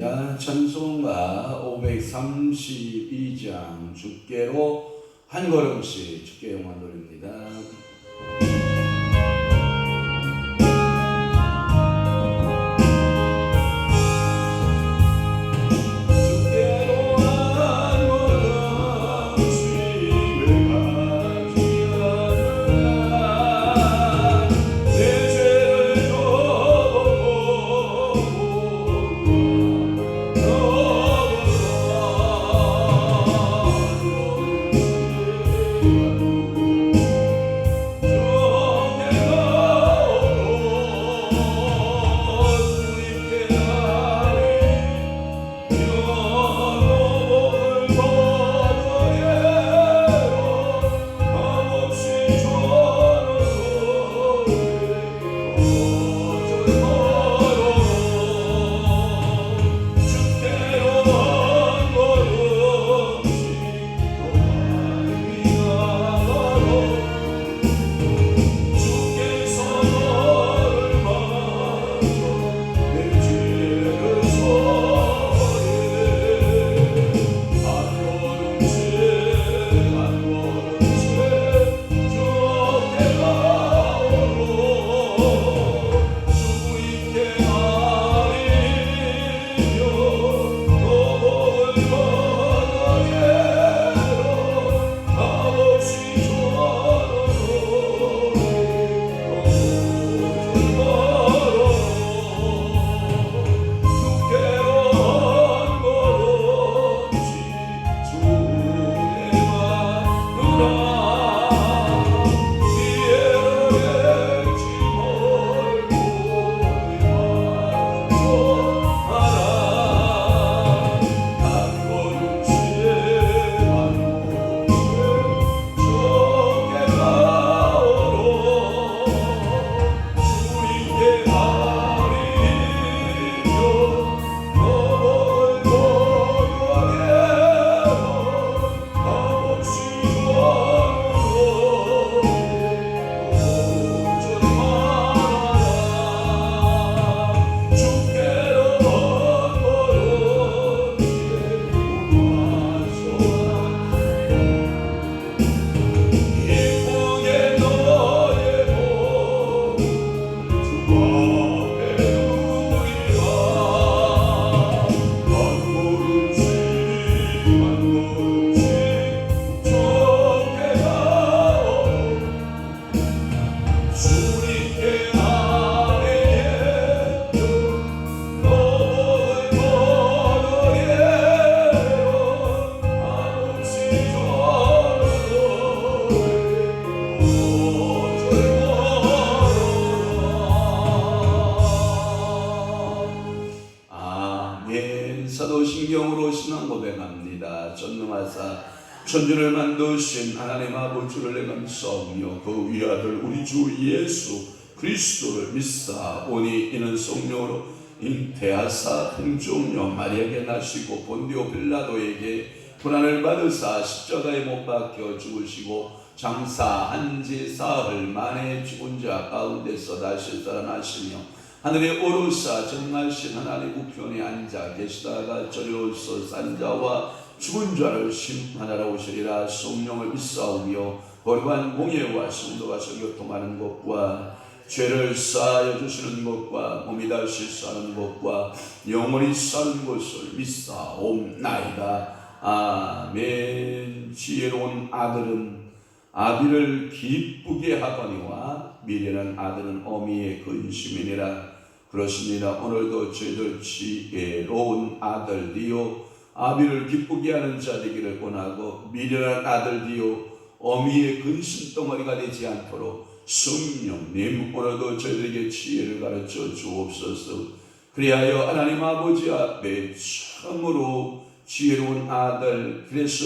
찬송가 532장 주께로 한 걸음씩 주께 영광 돌립니다. 사도신경으로 신앙 고백합니다. 전능하사 천지를 만드신 하나님 아버지를 감사하며 그 위아들 우리 주 예수 그리스도를 믿사오니 이는 성령으로 잉태하사 풍종녀 마리아에게 나시고 본디오 빌라도에게 고난을 받으사 십자가에 못 박혀 죽으시고 장사한 지 사흘 만에 죽은 자 가운데서 다시 살아나시며 하늘에 오르사 전능하신 하나님 우편에 앉아 계시다가 저리로서 산자와 죽은 자를 심판하러 오시리라. 성령을 믿사오며 거룩한 공예와 신도가 교통하는 것과 죄를 사하여 주시는 것과 몸이 다시 사는 것과 영원히 사는 것을 믿사옵나이다. 아멘. 지혜로운 아들은 아비를 기쁘게 하거니와 미련한 아들은 어미의 근심이니라. 그렇습니다. 오늘도 저희들 지혜로운 아들이요 아비를 기쁘게 하는 자 되기를 원하고 미련한 아들이요 어미의 근심덩어리가 되지 않도록 성령님 오늘도 저희들에게 지혜를 가르쳐 주옵소서. 그리하여 하나님 아버지 앞에 참으로 지혜로운 아들, 그래서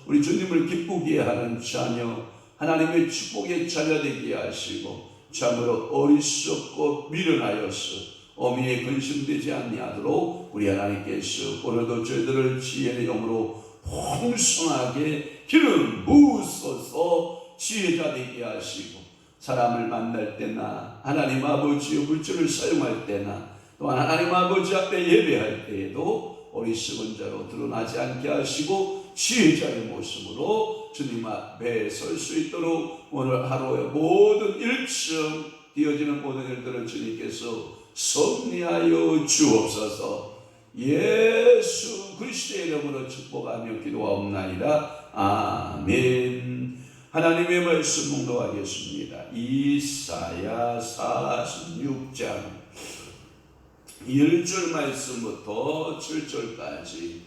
우리 주님을 기쁘게 하는 자녀, 하나님의 축복의 자녀 되게 하시고 참으로 어리석고 미련하여서 어미의 근심되지 아니하도록 우리 하나님께서 오늘도 저희들을 지혜의 영으로 풍성하게 기름 부으소서. 지혜자 되게 하시고 사람을 만날 때나 하나님 아버지의 물질을 사용할 때나 또한 하나님 아버지 앞에 예배할 때에도 어리석은 자로 드러나지 않게 하시고 지혜자의 모습으로 주님 앞에 설 수 있도록 오늘 하루의 모든 일정 되어지는 모든 일들을 주님께서 섭리하여 주옵소서. 예수 그리스도의 이름으로 축복하며 기도하옵나이다. 아멘. 하나님의 말씀 묵독하겠습니다. 이사야 46장 1절 말씀부터 7절까지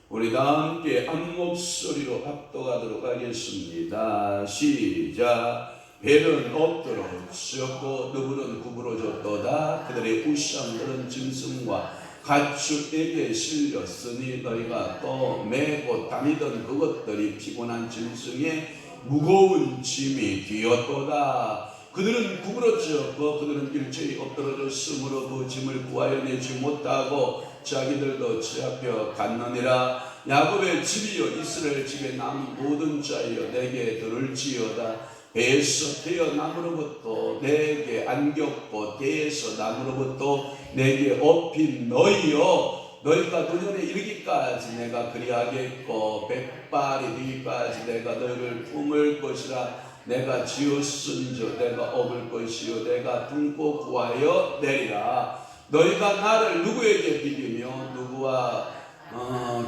우리 다 함께 한 목소리로 합독하도록 하겠습니다. 시작. 벨은 엎드러졌고 너부는 구부러졌도다. 그들의 우상들은 짐승과 가축에게 실렸으니 너희가 또 메고 다니던 그것들이 피곤한 짐승의 무거운 짐이 되었도다. 그들은 구부러졌고 그들은 일제히 엎드러졌으므로 그 짐을 구하여 내지 못하고 자기들도 취합혀 갔느니라. 야곱의 집이여 이스라엘 집에 남은 모든 자여 내게 들을지어다. 배에서 태어남으로부터 내게 안겼고 태에서 남으로부터 내게 업힌 너희여 너희가 노년에 이르기까지 내가 그리하겠고 백발이 되기까지 내가 너희를 품을 것이라. 내가 지었은즉 내가 업을 것이요 내가 품고 구하여 내리라. 너희가 나를 누구에게 비기며 누구와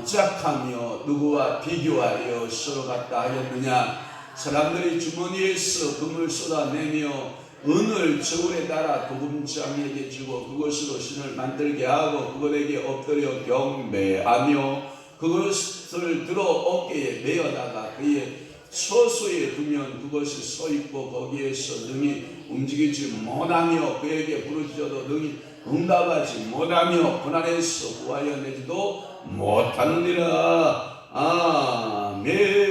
짝하며 누구와 비교하여 서로 같다 하였느냐. 사람들이 주머니에서 금을 쏟아내며 은을 저울에 달아 도금장에게 주고 그것으로 신을 만들게 하고 그것에게 엎드려 경배하며 그것을 들어 어깨에 메어다가 그의 처소에 두면 그것이 서 있고 거기에서 능히 움직이지 못하며 그에게 부르짖어도 능히 응답하지 못하며 고난에서 구하여 내지도 못하느니라. 아멘.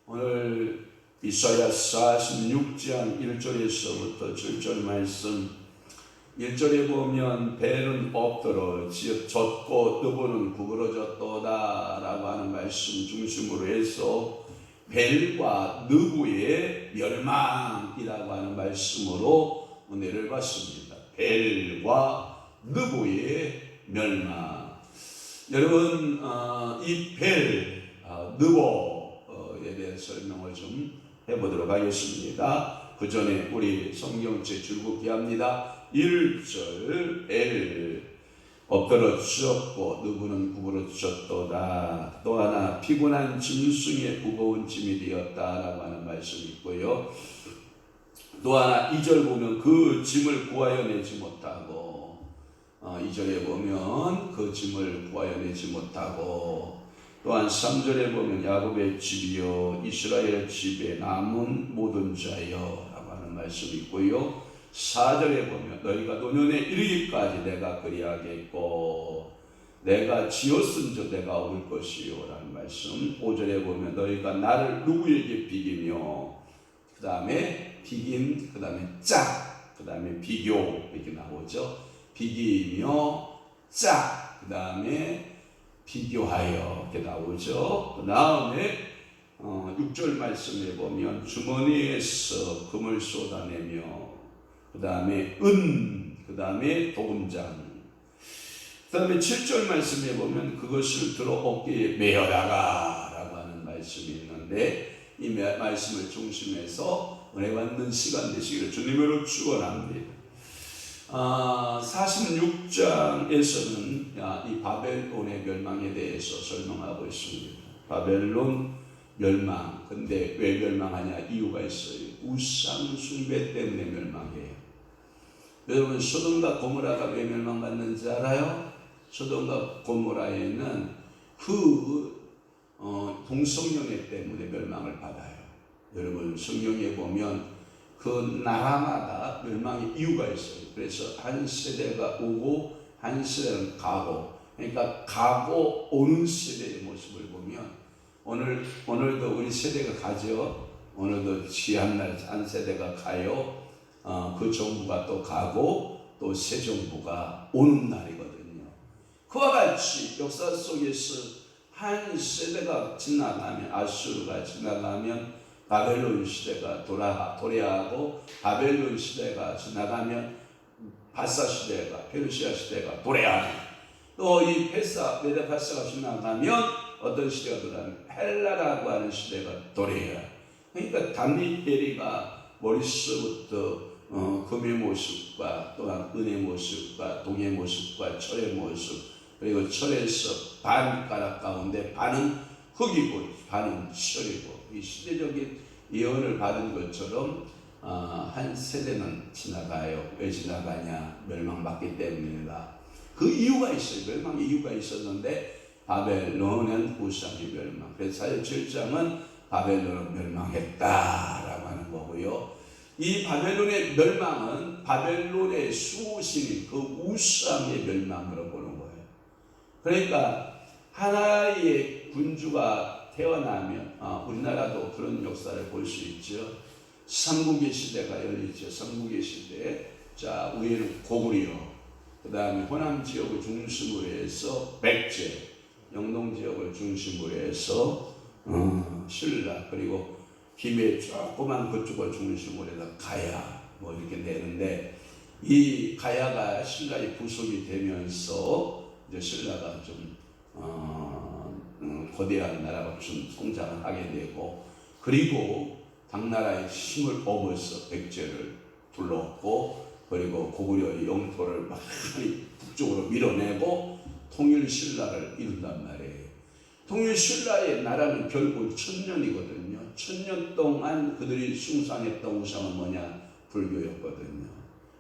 오늘 이사야 46장 1절에서부터 7절 말씀 1절에 보면 벨은 엎드러졌고 너부는 구부러졌도다 라고 하는 말씀 중심으로 해서 벨과 느부의 멸망이라고 하는 말씀으로 은혜를 받습니다. 벨과 느부의 멸망. 여러분 이 벨, 느보에 대해 설명을 좀 해보도록 하겠습니다. 그 전에 우리 성경책 줄긋기 합니다. 1절 벨 엎드러졌고 누구는 구부러졌도다. 또 하나 피곤한 짐승의 무거운 짐이 되었다라고 하는 말씀이 있고요. 또 하나 2절 보면 그 짐을 구하여 내지 못하고 2절에 보면 그 짐을 구하여 내지 못하고 또한 3절에 보면 야곱의 집이요 이스라엘 집에 남은 모든 자여 라고 하는 말씀이 있고요. 4절에 보면 너희가 노년에 이르기까지 내가 그리하겠고 내가 지었은즉 내가 얻을 것이요 라는 말씀. 5절에 보면 너희가 나를 누구에게 비기며 그 다음에 비김 그 다음에 짝 그 다음에 비교 이렇게 나오죠. 비기며 짝 그 다음에 비교하여 이렇게 나오죠. 그 다음에 6절 말씀에 보면 주머니에서 금을 쏟아내며 그 다음에 그 다음에 도금장 그 다음에 7절 말씀에 보면 그것을 들어 어깨에 메어다가 라고 하는 말씀이 있는데 이 말씀을 중심해서 은혜 받는 시간 되시기를 주님으로 축원합니다. 46장에서는 이 바벨론의 멸망에 대해서 설명하고 있습니다. 바벨론 멸망. 근데 왜 멸망하냐? 이유가 있어요. 우상 숭배 때문에 멸망해요. 여러분 소돔과 고모라가 왜 멸망받는지 알아요? 소돔과 고모라에는 동성연애 때문에 멸망을 받아요. 여러분 성경에 보면 그 나라마다 멸망의 이유가 있어요. 그래서 한 세대가 오고 한 세대는 가고, 그러니까 가고 오는 세대의 모습을 보면 오늘도 우리 세대가 가죠. 오늘도 지한날 한 세대가 가요. 그 정부가 또 가고 또 새 정부가 오는 날이거든요. 그와 같이 역사 속에서 한 세대가 지나가면 아수르가 지나가면 바벨론 시대가 도래하고 바벨론 시대가 지나가면 바사 시대가, 페르시아 시대가 도래하고, 또 이 메데파사가 지나가면 어떤 시대가 도래하면 헬라라고 하는 시대가 도래해요. 그러니까 다니엘이가 머릿속부터 금의 모습과 또한 은의 모습과 동의 모습과 철의 모습, 그리고 철에서 반 가락 가운데 반은 흙이고 반은 철이고, 이 시대적인 예언을 받은 것처럼 한 세대는 지나가요. 왜 지나가냐? 멸망받기 때문입니다. 그 이유가 있어요. 멸망의 이유가 있었는데 바벨론은 우상이 멸망. 그래서 47장은 바벨론은 멸망했다라고 하는 거고요. 이 바벨론의 멸망은 바벨론의 수호신인 그 우상의 멸망으로 보는 거예요. 그러니까 하나의 군주가 태어나면 우리나라도 그런 역사를 볼 수 있죠. 삼국의 시대가 열리죠. 삼국의 시대에 자 위에는 고구려, 그 다음에 호남 지역을 중심으로 해서 백제, 영동 지역을 중심으로 해서 신라, 그리고 김해 조그만 그쪽을 중심으로 해서 가야 뭐 이렇게 되는데, 이 가야가 신라의 부속이 되면서 이제 신라가 좀 거대한 나라가 좀 성장을 하게 되고, 그리고 당나라의 힘을 업어서 백제를 불렀고, 그리고 고구려의 영토를 많이 북쪽으로 밀어내고 통일 신라를 이룬단 말이에요. 통일 신라의 나라는 결국 1000년이거든요. 1000년 동안 그들이 숭상했던 우상은 뭐냐? 불교였거든요.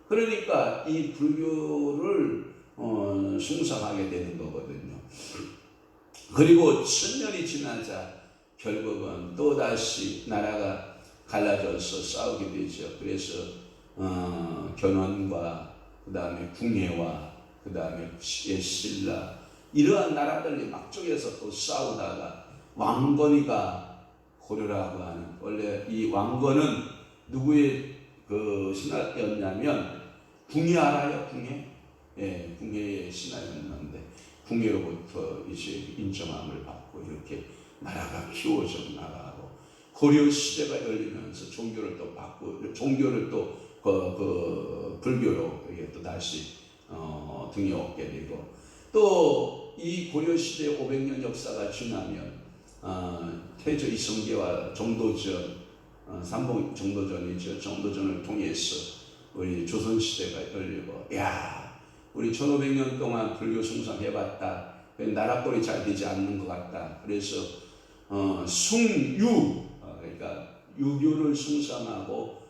그러니까 이 불교를 숭상하게 되는 거거든요. 그리고 1000년이 지나자 결국은 또다시 나라가 갈라져서 싸우게 되죠. 그래서 견훤과 그 다음에 궁예와 그 다음에 신라, 이러한 나라들이 막쪽에서 또 싸우다가 왕건이가 고려라고 하는, 원래 이 왕건은 누구의 그 신하였냐면 궁예 알아요? 궁예? 예, 궁예의 신하였는데 궁예로부터 이제 인정함을 받고 이렇게 나라가 키워져 나가고, 고려 시대가 열리면서 종교를 또 바꾸고, 종교를 또 불교로 이게 또 다시 등에 업게 되고, 또 이 고려 시대 500년 역사가 지나면 태조 이성계와 정도전, 삼봉 정도전이죠. 정도전을 통해서 우리 조선 시대가 열리고, 야, 우리 1500년 동안 불교 숭상해봤다. 나라꼴이 잘 되지 않는 것 같다. 그래서 숭유, 그러니까 유교를 숭상하고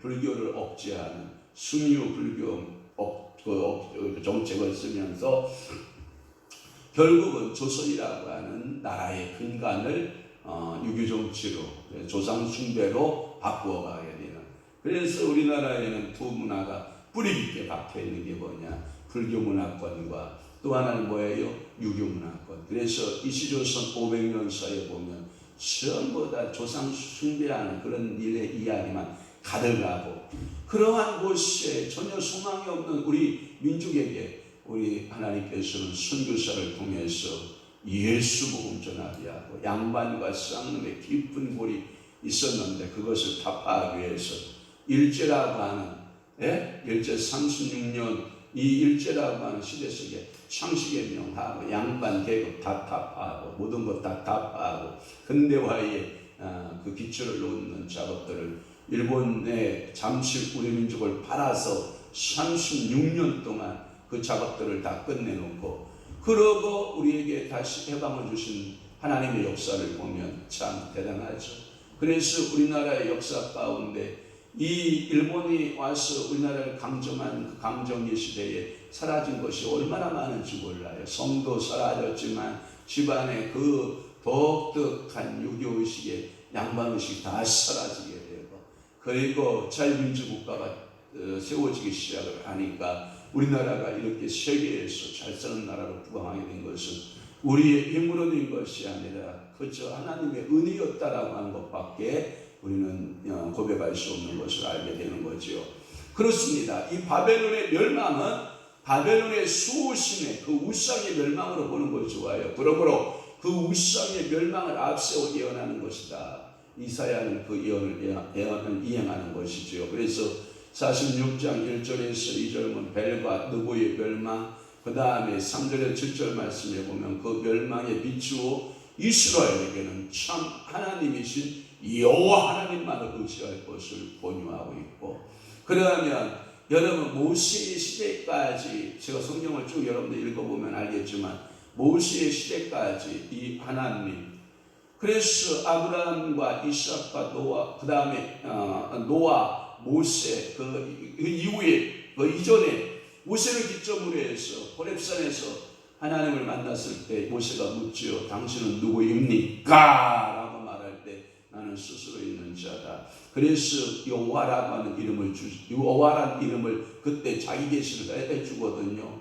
불교를 억제하는 숭유 불교 정책을 쓰면서 결국은 조선이라고 하는 나라의 근간을 유교 정치로, 조상 숭배로 바꾸어가게 되는. 그래서 우리나라에는 두 문화가 뿌리 깊게 박혀 있는 게 뭐냐? 불교 문화권과 또 하나는 뭐예요? 유교 문화권. 그래서 이시조선 500년 사이에 보면 전부 다 조상 숭배하는 그런 일의 이야기만 가득하고, 그러한 곳에 전혀 소망이 없는 우리 민족에게 우리 하나님께서는 선교사를 통해서 예수 복음 전하게 하고, 양반과 쌍놈의 깊은 골이 있었는데 그것을 타파하기 위해서 일제라고 하는, 일제 36년 이 일제라고 하는 시대 속에 창식의 명하고 양반 계급 다 타파하고 모든 것 다 타파하고 근대화의 그 기초를 놓는 작업들을, 일본에 잠시 우리 민족을 팔아서 36년 동안 그 작업들을 다 끝내놓고, 그러고 우리에게 다시 해방을 주신 하나님의 역사를 보면 참 대단하죠. 그래서 우리나라의 역사 가운데 이 일본이 와서 우리나라를 강점한 그 강점기 시대에 사라진 것이 얼마나 많은지 몰라요. 성도 사라졌지만 집안에 그 독특한 유교의식에 양반의식이 다 사라지게 되고, 그리고 자유민주국가가 세워지기 시작을 하니까 우리나라가 이렇게 세계에서 잘 사는 나라로 부강하게 된 것은 우리의 힘으로 된 것이 아니라 그저 하나님의 은혜였다라고 하는 것밖에 우리는 고백할 수 없는 것을 알게 되는 거죠. 그렇습니다. 이 바벨론의 멸망은 바벨론의 수호신의 그 우상의 멸망으로 보는 것이 좋아요. 그러므로 그 우상의 멸망을 앞세워 예언하는 것이다. 이사야는 그 예언을 이행하는 것이죠. 그래서 46장 1절에서 2절은 벨과 느고의 멸망, 그 다음에 3절에 7절 말씀에 보면 그 멸망에 비추어 이스라엘에게는 참 하나님이신 여호와 하나님만을 의지할 것을 권유하고 있고, 그러면 여러분 모세의 시대까지, 제가 성경을 쭉 여러분들 읽어보면 알겠지만 모세의 시대까지 이 하나님, 그래서 아브라함과 이삭과 노아, 그 다음에 노아, 모세, 그 이후에 그 이전에 모세를 기점으로 해서 호렙산에서 하나님을 만났을 때 모세가 묻지요. 당신은 누구입니까? 라고 말할 때 나는 스스로 있는 자다. 그래서 여호와라고 하는 이름을 여호와라는 이름을 그때 자기 계시를 해주거든요.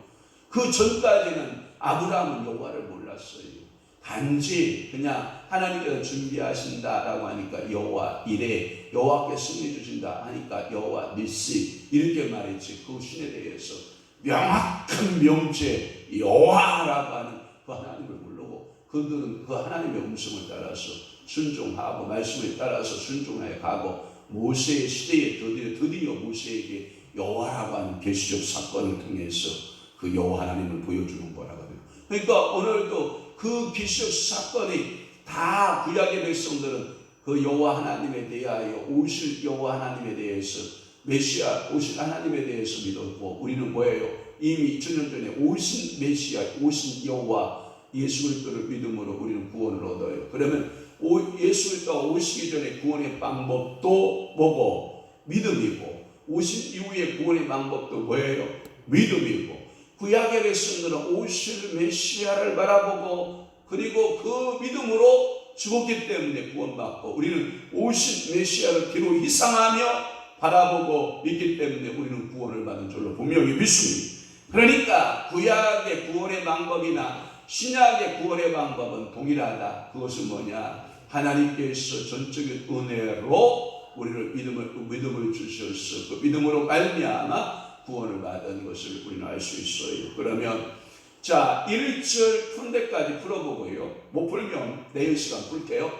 그 전까지는 아브라함은 여호와를 몰랐어요. 단지 그냥 하나님께서 준비하신다라고 하니까 여호와 이레, 여호와께 승리 주신다 하니까 여호와 니시 이렇게 말했지. 그 신에 대해서 명확한 명제 여호와라고 하는 그 하나님을 모르고 그들은 그 하나님의 음성을 따라서 순종하고 말씀에 따라서 순종하여 가고, 모세의 시대에 드디어 모세에게 여호와라고 하는 계시적 사건을 통해서 그 여호와 하나님을 보여주는 거라거든요. 그러니까 오늘도 그 계시적 사건이 다 구약의 백성들은 그 여호와 하나님에 대하여 오실 여호와 하나님에 대해서 메시아 오실 하나님에 대해서 믿었고, 우리는 뭐예요? 이미 2000년 전에 오신 메시아 오신 여호와 예수 그리스도를 믿음으로 우리는 구원을 얻어요. 그러면 예수 그리스도가 오시기 전에 구원의 방법도 뭐고? 믿음이고, 오신 이후에 구원의 방법도 뭐예요? 믿음이고, 구약의 백성들은 오실 메시아를 바라보고 그리고 그 믿음으로 죽었기 때문에 구원받고, 우리는 오신 메시아를 뒤로 희상하며 바라보고 믿기 때문에 우리는 구원을 받은 줄로 분명히 믿습니다. 그러니까 구약의 구원의 방법이나 신약의 구원의 방법은 동일하다. 그것은 뭐냐? 하나님께서 전적인 은혜로 우리를 믿음을 주셔서 그 믿음으로 말미암아 구원을 받은 것을 우리는 알 수 있어요. 그러면 자 1절 푼 데까지 풀어보고요. 못 풀면 내일 시간 풀게요.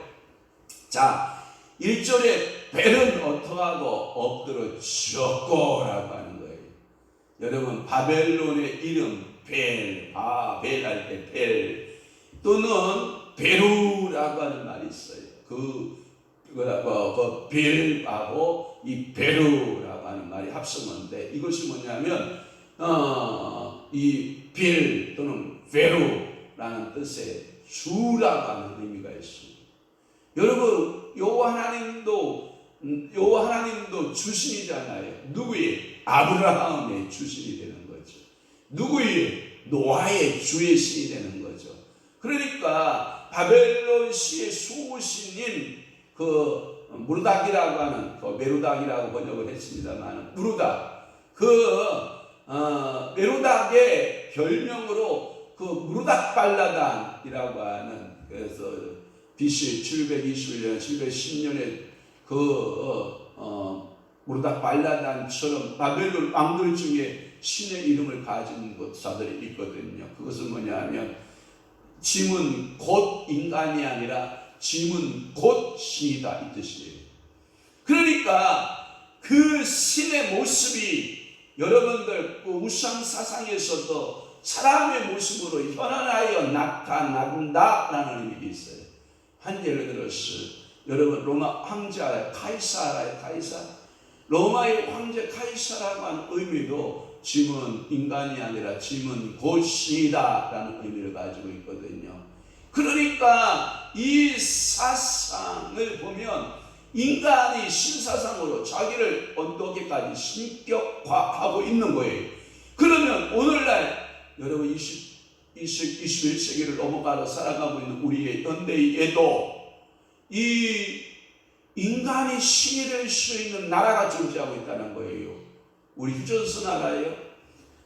자 1절에 벨은 어떠하고 엎드러졌고 라고 하는 거예요. 여러분 바벨론의 이름 벨, 벨할 때 벨 또는 베루라고 하는 말이 있어요. 그 벨하고 이 베루라고 하는 말이 합성어인데, 이것이 뭐냐면 이 벨 또는 베루라는 뜻의 주라고 하는 의미가 있습니다. 여러분 여호와 하나님도 주신이잖아요. 누구의? 아브라함의 주신이 되는 거죠. 누구의? 노아의 주의 신이 되는 거죠. 그러니까 바벨론 시의 수호신인 그 무르닥이라고 하는 그 메루닥이라고 번역을 했습니다만, 무르닥 메루닥의 별명으로 그 무르닥 발라단이라고 하는, 그래서 BC 721년 710년에 무르닥 발라단처럼 바벨론 왕들 중에 신의 이름을 가진 자들이 있거든요. 그것은 뭐냐면 짐은 곧 인간이 아니라 짐은 곧 신이다 이 뜻이에요. 그러니까 그 신의 모습이 여러분들 그 우상 사상에서도 사람의 모습으로 현안하여 나타난다라는 의미가 있어요. 한 예를 들어서 여러분 로마 황제 카이사 알아요? 카이사? 로마의 황제 카이사라고 하는 의미도 짐은 인간이 아니라 짐은 곧 신이다라는 의미를 가지고 있거든요. 그러니까 이 사상을 보면 인간이 신사상으로 자기를 어떻게까지 신격화하고 있는 거예요. 그러면 오늘날 여러분 21세기를 넘어가서 살아가고 있는 우리의 현대에도 이 인간이 신이 될 수 있는 나라가 존재하고 있다는 거예요. 우리 휴전선 알아요?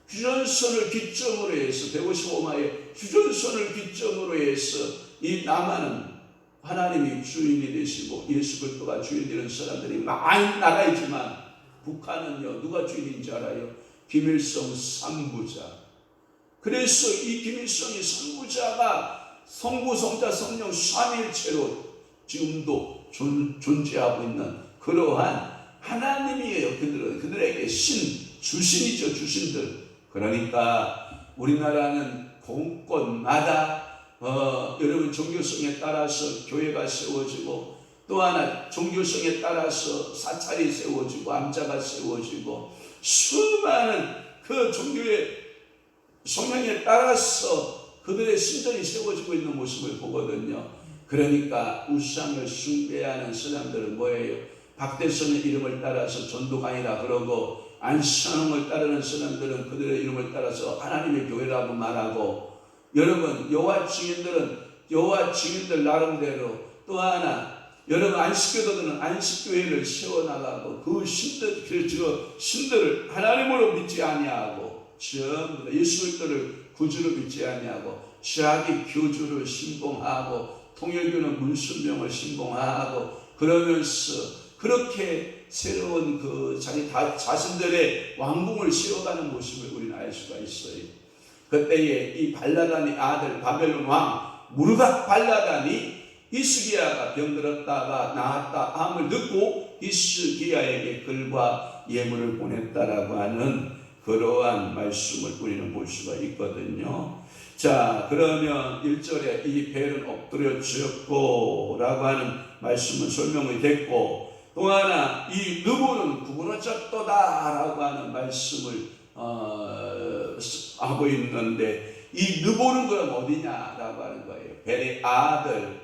휴전선을 기점으로 해서 155마의 휴전선을 기점으로 해서 이 남한은 하나님이 주인이 되시고 예수 그리스도가 주인이 되는 사람들이 많이 나가 있지만, 북한은요 누가 주인인지 알아요? 김일성 3부자. 그래서 이 김일성이 3부자가 성부 성자 성령 삼위일체로 지금도 존재하고 있는 그러한 하나님이에요. 그들에게 주신이죠. 주신들. 그러니까 우리나라는 곳곳마다 여러분 종교성에 따라서 교회가 세워지고, 또 하나 종교성에 따라서 사찰이 세워지고 암자가 세워지고, 수많은 그 종교의 성향에 따라서 그들의 신전이 세워지고 있는 모습을 보거든요. 그러니까 우상을 숭배하는 사람들은 뭐예요? 박대선의 이름을 따라서 전도관이라 그러고, 안시상을 따르는 사람들은 그들의 이름을 따라서 하나님의 교회라고 말하고, 여러분 여호와 증인들 나름대로, 또 하나 여러분 안식교도들은 안식교회를 세워나가고 그 신들을 하나님으로 믿지 아니하고, 전부 다 예수 그리스도를 구주로 믿지 아니하고 자기 교주를 신봉하고 통일교는 문순명을 신봉하고, 그러면서 그렇게 새로운 그 자기 자신들의 왕궁을 세워가는 모습을 우리는 알 수가 있어요. 그때에 이 발라단의 아들 바벨론 왕 무르각 발라단이 히스기야가 병들었다가 나았다 함을 듣고 히스기야에게 글과 예물을 보냈다라고 하는 그러한 말씀을 우리는 볼 수가 있거든요. 자, 그러면 1절에 이 벨은 엎드려 주었고 라고 하는 말씀은 설명이 됐고, 또 하나 이 느보는 구부러졌도다 라고 하는 말씀을 하고 있는데, 이 느보는 그럼 어디냐라고 하는 거예요. 벨의 아들,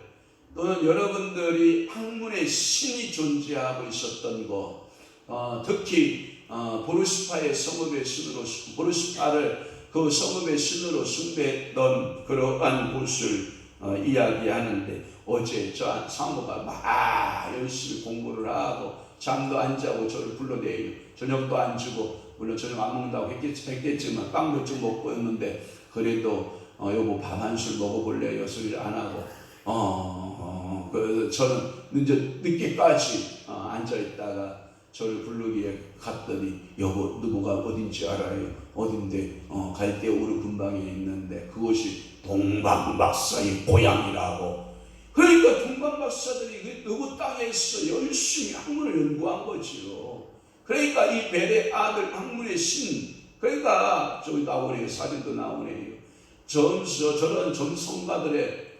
또는 여러분들이 학문의 신이 존재하고 있었던 것, 특히 보르시파의 성읍의 신으로, 보르시파를 그 성읍의 신으로 숭배했던 그러한 곳을 이야기하는데, 어제 저 사모가 막 열심히 공부를 하고 잠도 안 자고 저를 불러내요. 저녁도 안 주고, 물론 저녁 안 먹는다고 했겠지만 빵 몇 점 먹고 했는데, 그래도 여보 밥 한 술 먹어볼래요? 소리를 안 하고 그래서 저는 늦게까지 앉아있다가 저를 부르기에 갔더니, 여보 누구가 어딘지 알아요? 어딘데? 갈대 우르 근방에 있는데 그곳이 동방박사의 고향이라고. 그러니까 동방박사들이 누구 땅에서 열심히 학문을 연구한 거지요. 그러니까 이 벨의 아들 학문의 신, 그러니까 저기 나오네요. 사진도 나오네요. 저런 전성가들의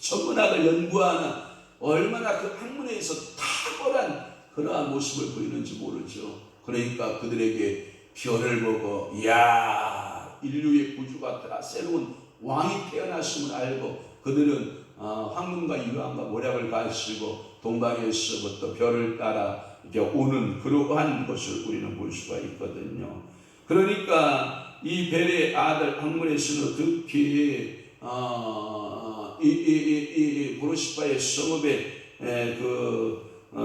천문학을 연구하는, 얼마나 그 학문에서 탁월한 그러한 모습을 보이는지 모르죠. 그러니까 그들에게 별을 보고, 이야 인류의 구주가 새로운 왕이 태어났음을 알고, 그들은 황금과 유황과 모략을 가지고 동방에서부터 별을 따라 이렇게 오는 그러한 것을 우리는 볼 수가 있거든요. 그러니까 이 벨의 아들 학문의 신은 특히 이 보르시파의 성읍의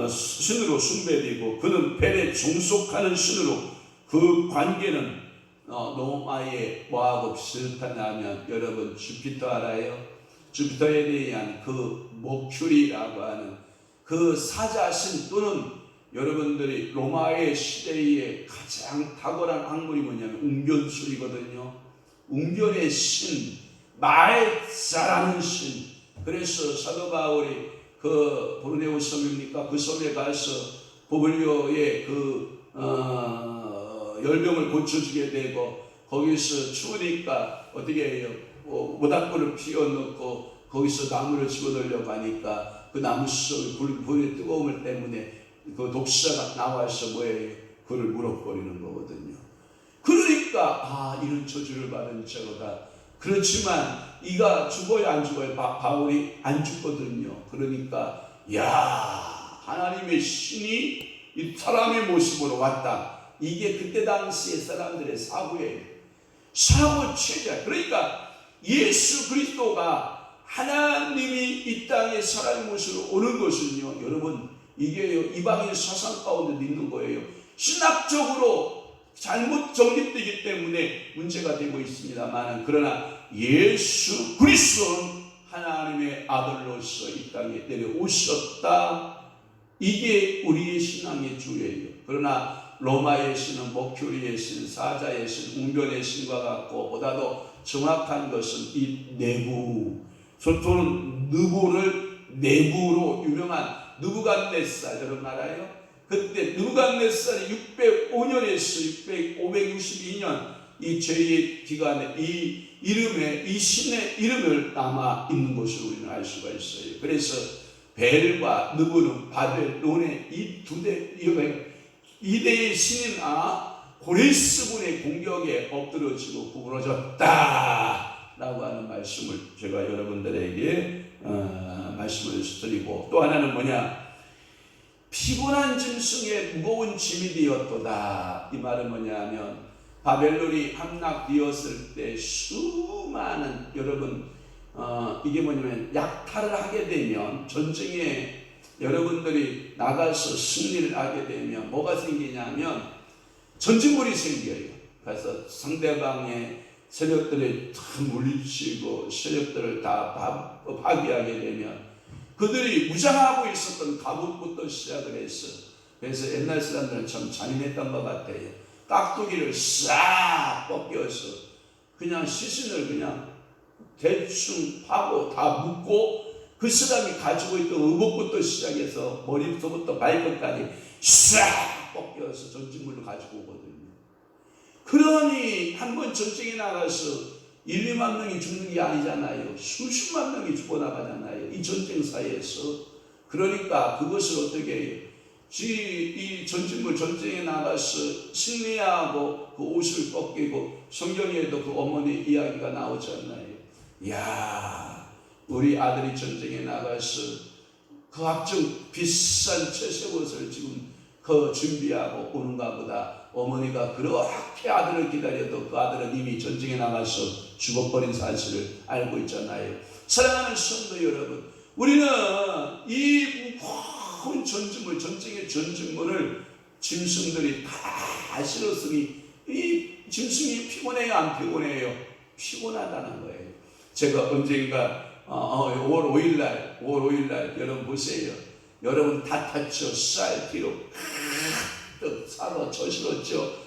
신으로 숭배되고, 그는 벨에 종속하는 신으로, 그 관계는 노마의 뭐하고 비슷하냐면, 여러분 주피터 알아요? 주피터에 대한 그 머큐리라고 하는 그 사자신, 또는 여러분들이 로마의 시대에 가장 탁월한 학문이 뭐냐면 웅변술이거든요. 웅변의 신, 말 잘하는 신. 그래서 사도 바울이 그 보르네오 섬입니까? 그 섬에 가서 보블리오의 그 열병을 고쳐주게 되고, 거기서 추우니까 어떻게 해요? 모닥불을 피워놓고 거기서 나무를 집어넣으려고 하니까 그 나무 속에 불의 뜨거움 때문에 그 독사가 나와서 뭐예요? 그를 물어버리는 거거든요. 그러니까 이런 저주를 받은 자가. 그렇지만 이가 죽어요 안 죽어요? 바울이 안 죽거든요. 그러니까 하나님의 신이 이 사람의 모습으로 왔다. 이게 그때 당시의 사람들의 사고예요. 사고 체제. 그러니까 예수 그리스도가 하나님이 이 땅에 사람의 모습으로 오는 것은요, 여러분 이게요, 이방인 사상 가운데 있는 거예요. 신학적으로 잘못 정립되기 때문에 문제가 되고 있습니다만, 그러나 예수 그리스도는 하나님의 아들로서 이 땅에 내려오셨다. 이게 우리의 신앙의 주예요. 그러나 로마의 신은 머큐리의 신, 사자의 신, 웅변의 신과 같고, 보다도 정확한 것은 이 내부, 저는 느보를 내부로 유명한 느부갓네살, 여러분 알아요? 그때 느부갓네살이 605년에서 562년 이 죄의 기간에 이 이름에 이 신의 이름을 남아 있는 것을 우리는 알 수가 있어요. 그래서 벨과 느부는 바벨론의 이 이대의 신인 고레스군의 공격에 엎드러지고 구부러졌다 라고 하는 말씀을 제가 여러분들에게 말씀을 드리고, 또 하나는 뭐냐, 피곤한 짐승에 무거운 짐이 되었도다. 이 말은 뭐냐면 바벨론이 함락되었을 때 수많은, 여러분 이게 뭐냐면 약탈을 하게 되면, 전쟁에 여러분들이 나가서 승리를 하게 되면 뭐가 생기냐면 전진물이 생겨요. 그래서 상대방의 세력들을 다 물리치고 세력들을 다 파괴하게 되면 그들이 무장하고 있었던 갑옷부터 시작을 했어. 그래서 옛날 사람들은 참 잔인했던 것 같아요. 깍두기를 싹 벗겨서 그냥 시신을 그냥 대충 파고 다 묶고 그 사람이 가지고 있던 의복부터 시작해서 머리부터 발끝까지 싹 벗겨서 전진물로 가지고 오거든요. 그러니 한번 전쟁에 나가서 1, 2만 명이 죽는 게 아니잖아요. 수십만 명이 죽어나가잖아요, 이 전쟁사에서. 그러니까 그것을 어떻게 해요? 이 전진물 전쟁에 나가서 승리하고 그 옷을 벗기고, 성경에도 그 어머니 이야기가 나오잖아요. 이야, 우리 아들이 전쟁에 나가서 그 합정 비싼 채색옷을 지금 그 준비하고 오는가 보다. 어머니가 그렇게 아들을 기다려도 그 아들은 이미 전쟁에 나가서 죽어버린 사실을 알고 있잖아요. 사랑하는 성도 여러분, 우리는 이 무거운 전진물, 전쟁의 전진물을 짐승들이 다 실었으니 이 짐승이 피곤해요, 안 피곤해요? 피곤하다는 거예요. 제가 언젠가 5월 5일날 여러분 보세요. 여러분 다 탔죠. 쌀기로 사러 저실었죠.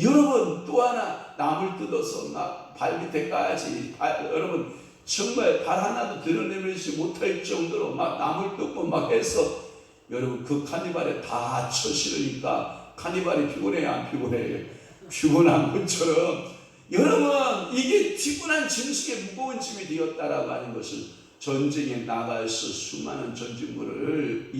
여러분 또 하나 나물 뜯어서 막 발 밑에까지, 여러분 정말 발 하나도 드러내지 못할 정도로 막 나물 뜯고 막 해서, 여러분 그 카니발에 다 쳐실으니까 카니발이 피곤해요, 안 피곤해요? 피곤한 것처럼 여러분 이게 피곤한 짐승의 무거운 짐이 되었다라고 하는 것을, 전쟁에 나가서 수많은 전진물을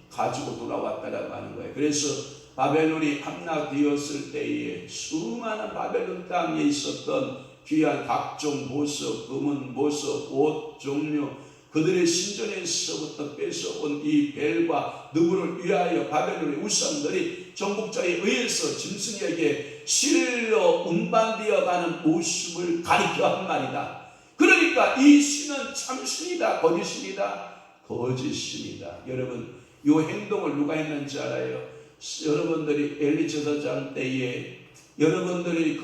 가지고 돌아왔다라고 하는 거예요. 그래서 바벨론이 함락되었을 때에 수많은 바벨론 땅에 있었던 귀한 각종 보석, 금은 보석, 옷 종류, 그들의 신전에서부터 뺏어온 이 벨과 느부를 위하여 바벨론의 우상들이 정복자에 의해서 짐승에게 실려 운반되어가는 모습을 가리켜 한 말이다. 그러니까 이 신은 참신이다, 거짓신이다? 거짓신이다. 여러분 이 행동을 누가 했는지 알아요? 여러분들이 엘리 제사장 때에 여러분들이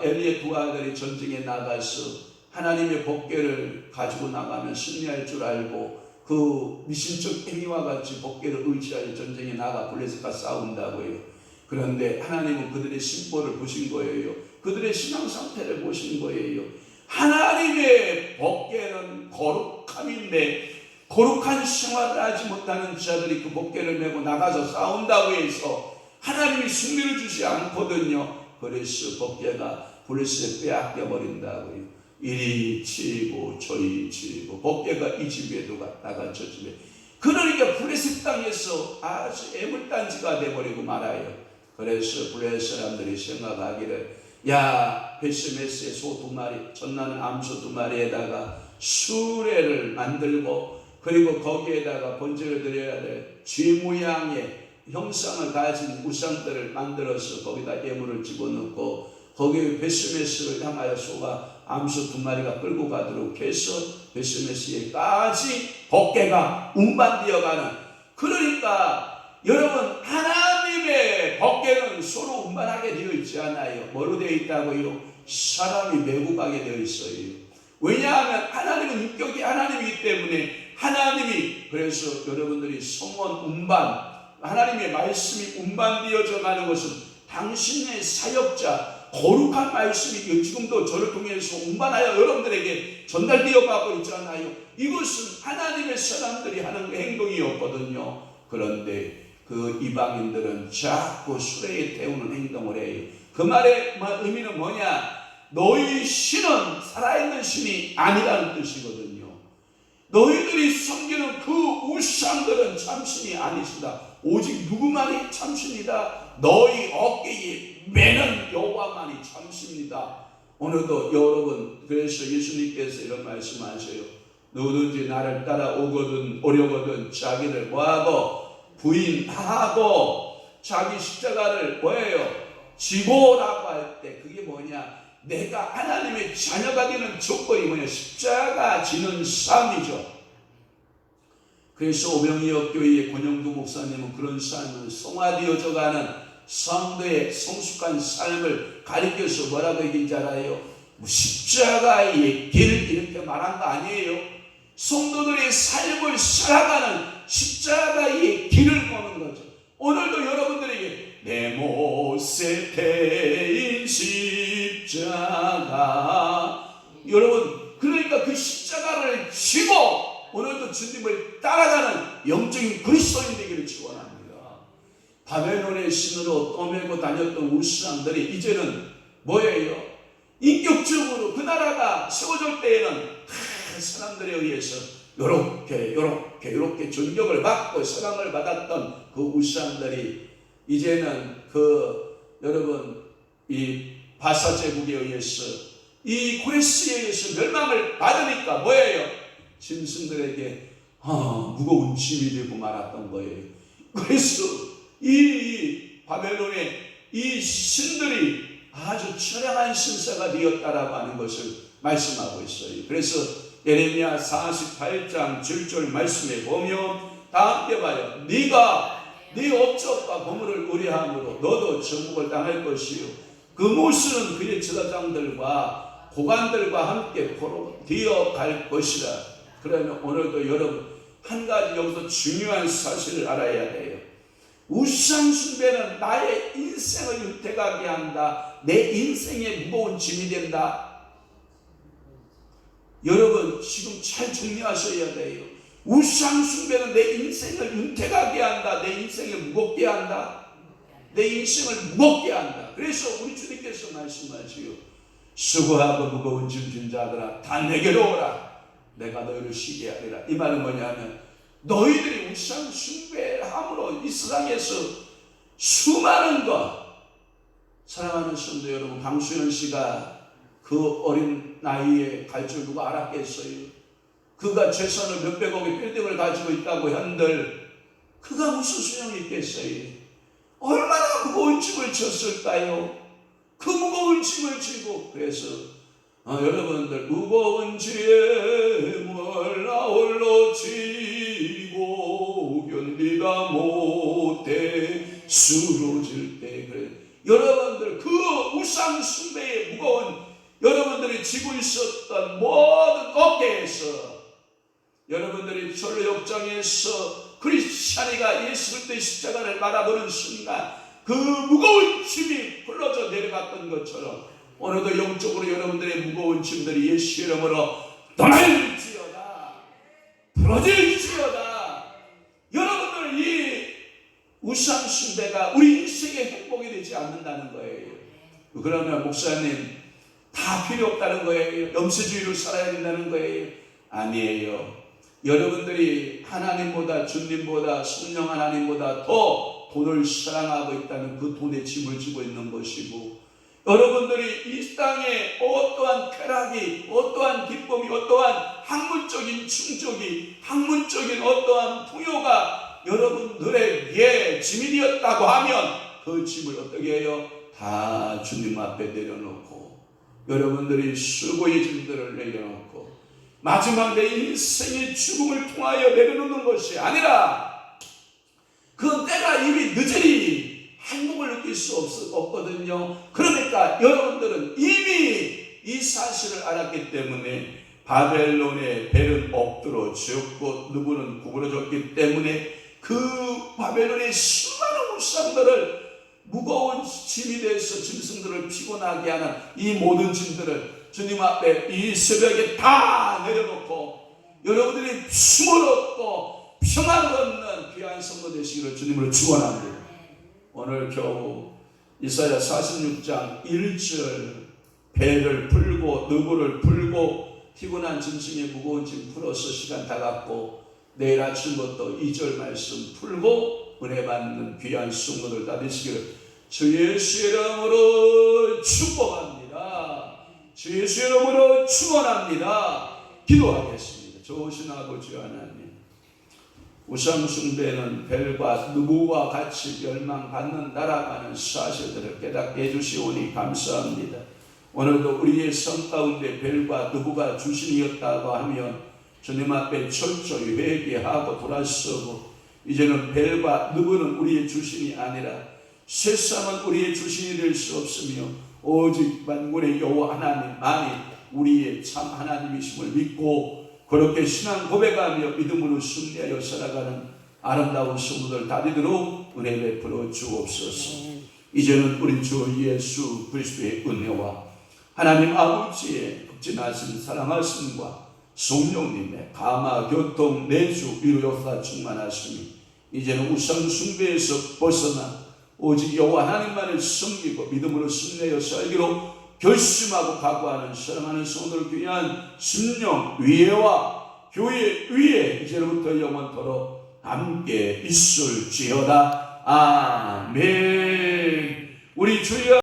엘리의 두 아들이 전쟁에 나가서 하나님의 법궤를 가지고 나가면 승리할 줄 알고 그 미신적 행위와 같이 법궤를 의지하여 전쟁에 나가 블레셋과 싸운다고요. 그런데 하나님은 그들의 심보를 보신 거예요. 그들의 신앙 상태를 보신 거예요. 하나님의 법궤는 거룩함인데 거룩한 생활을 하지 못하는 자들이 그 법궤를 메고 나가서 싸운다고 해서 하나님이 승리를 주지 않거든요. 그래서 법궤가 블레셋에 빼앗겨 버린다고요. 이리 치고 저리 치고 법궤가 이 집에도 갔다가 저 집에. 그러니까 블레셋 땅에서 아주 애물단지가 돼버리고 말아요. 그래서 블레셋 사람들이 생각하기를, 야, 베스메스의 소 2마리, 전나는 암소 2마리에다가 수레를 만들고, 그리고 거기에다가 번제를 드려야 될 쥐 모양의 형상을 가진 우상들을 만들어서 거기다 예물을 집어넣고, 거기에 베스메스를 향하여 소가 암소 2마리가 끌고 가도록 해서 베스메스에까지 법궤가 운반되어가는. 그러니까 여러분 하나님의 법궤는 소로 운반하게 되어 있지 않아요. 뭐로 되어 있다고요? 사람이 메고 가게 되어 있어요. 왜냐하면 하나님은 인격이 하나님이기 때문에, 하나님이, 그래서 여러분들이 성원 운반, 하나님의 말씀이 운반되어져 가는 것은 당신의 사역자 거룩한 말씀이 지금도 저를 통해서 운반하여 여러분들에게 전달되어 가고 있잖아요. 이것은 하나님의 사람들이 하는 행동이었거든요. 그런데 그 이방인들은 자꾸 수레에 태우는 행동을 해요. 그 말의 의미는 뭐냐? 너희 신은 살아있는 신이 아니라는 뜻이거든요. 너희들이 섬기는 그 우상들은 참신이 아니시다. 오직 누구만이 참신이다. 너희 어깨에 매는 여호와만이 참신이다. 오늘도 여러분, 그래서 예수님께서 이런 말씀하셔요. 누구든지 나를 오려거든 자기를 뭐하고 부인하고 자기 십자가를 뭐예요? 지고라고 할 때 그게 뭐냐? 내가 하나님의 자녀가 되는 조건이 뭐냐? 십자가 지는 삶이죠. 그래서 오병이어교회의 권영두 목사님은 그런 삶을 성화되어져가는 성도의 성숙한 삶을 가리켜서 뭐라고 얘기인지 알아요? 십자가의 길 이렇게 말한 거 아니에요. 성도들의 삶을 살아가는 십자가의 길을 보는 거죠. 오늘도 여러분들에게 내 못에 태인 십자가, 여러분 그러니까 그 십자가를 지고 오늘도 주님을 따라가는 영적인 그리스도인 되기를 축원합니다. 바벨론의 신으로 떠밀고 다녔던 우상들이 이제는 뭐예요? 인격적으로 그 나라가 세워질 때에는 사람들에 의해서 요렇게 존경을 받고 사랑을 받았던 그 우상들이 이제는 여러분 이 바사 제국에 의해서 이 고레스에 의해서 멸망을 받으니까 뭐예요? 짐승들에게 무거운 짐이 되고 말았던 거예요. 그래서 이 바벨론의 이 신들이 아주 처량한 신사가 되었다라고 하는 것을 말씀하고 있어요. 그래서 예레미야 48장 7절 말씀에 보면 다 함께 봐요. 네가 네 업적과 보물을 의뢰함으로 너도 정복을 당할 것이요 그 모습은 그의 제사장들과 고관들과 함께 포로 되어갈 것이라. 그러면 오늘도 여러분 한 가지 여기서 중요한 사실을 알아야 돼요. 우상 숭배는 나의 인생을 윤택하게 한다. 내 인생에 무거운 짐이 된다. 여러분 지금 잘 정리하셔야 돼요. 우상 숭배는 내 인생을 윤택하게 한다. 내 인생을 무겁게 한다. 내 인생을 무겁게 한다. 그래서 우리 주님께서 말씀하시요 수고하고 무거운 짐진 자들아 다 내게로 오라. 내가 너희를 쉬게 하리라. 이 말은 뭐냐면 너희들이 우상 숭배함으로 이 세상에서 수많은 것, 사랑하는 성도 여러분, 강수연 씨가 그 어린 나이에 갈 줄 누가 알았겠어요? 그가 재산을 몇백억의 빌딩을 가지고 있다고 한들 그가 무슨 소용이 있겠어요? 얼마나 무거운 짐을 졌을까요? 그 무거운 짐을 지고, 그래서 여러분들 무거운 짐을 나 홀로 지고 견디다 못해 쓰러질 때, 그래 여러분들 그 우상 숭배의 무거운 여러분들이 지고 있었던 모든 어깨에서 여러분들이 전례욕장에서 크리스찬이가 예수 그리스도의 십자가를 바라보는 순간 그 무거운 짐이 흘러져 내려갔던 것처럼 오늘도 영적으로 여러분들의 무거운 짐들이 예수 이름으로 떠날지어다, 부러질지어다. 여러분들 이 우상 숭배가 우리 인생의 행복이 되지 않는다는 거예요. 그러면 목사님 다 필요 없다는 거예요? 염세주의로 살아야 된다는 거예요? 아니에요. 여러분들이 하나님보다, 주님보다, 성령 하나님보다 더 돈을 사랑하고 있다는 그 돈의 짐을 지고 있는 것이고, 여러분들이 이 땅에 어떠한 쾌락이, 어떠한 기쁨이, 어떠한 학문적인 충족이, 학문적인 어떠한 풍요가 여러분들에게 짐이 되었다고 하면 그 짐을 어떻게 해요? 다 주님 앞에 내려놓고 여러분들이 수고의 짐들을 내려놓고 마지막 내 인생의 죽음을 통하여 내려놓는 것이 아니라 그 때가 이미 늦으니 행복을 느낄 수 없거든요. 그러니까 여러분들은 이미 이 사실을 알았기 때문에 바벨론의 벨은 엎드러졌고 누구는 구부러졌기 때문에 그 바벨론의 수많은 우상들을 무거운 짐이 돼서 짐승들을 피곤하게 하는 이 모든 짐들을 주님 앞에 이 새벽에 다 내려놓고 여러분들이 춤을 얻고 평안 얻는 귀한 성도 되시기를 주님으로 축원합니다. 오늘 겨우 이사야 46장 1절 배를 풀고 너구를 풀고 피곤한 짐승의 무거운 짐 풀어서 시간 다 갖고 내일 아침부터 2절 말씀 풀고 은혜 받는 귀한 성도들 다 되시기를 주 예수 이름으로 축복합니다. 주 예수 이름으로 축원합니다. 기도하겠습니다. 좋으신 아버지 하나님, 우상 숭배는 벨과 누구와 같이 멸망받는다라는 사실들을 깨닫게 해주시오니 감사합니다. 오늘도 우리의 성 가운데 벨과 누구가 주신이었다고 하면 주님 앞에 철저히 회개하고 돌아서고 이제는 벨과 누구는 우리의 주신이 아니라 세상은 우리의 주신이 될 수 없으며 오직 만군의 여호와 하나님만이 우리의 참 하나님이심을 믿고 그렇게 신앙 고백하며 믿음으로 승리하여 살아가는 아름다운 성도들 다 되도록 은혜 베풀어 주옵소서. 이제는 우리 주 예수 그리스도의 은혜와 하나님 아버지의 극진하신 사랑하심과 성령님의 감화 교통 내주 위로역사 충만하시니 이제는 우상 숭배에서 벗어나 오직 여호와 하나님만을 섬기고 믿음으로 승리하여 살기로 결심하고 각오하는 사랑하는 성도들 귀한 심령 위에와 교회 위에 이제부터 영원토록 함께 있을지어다. 아멘. 우리 주여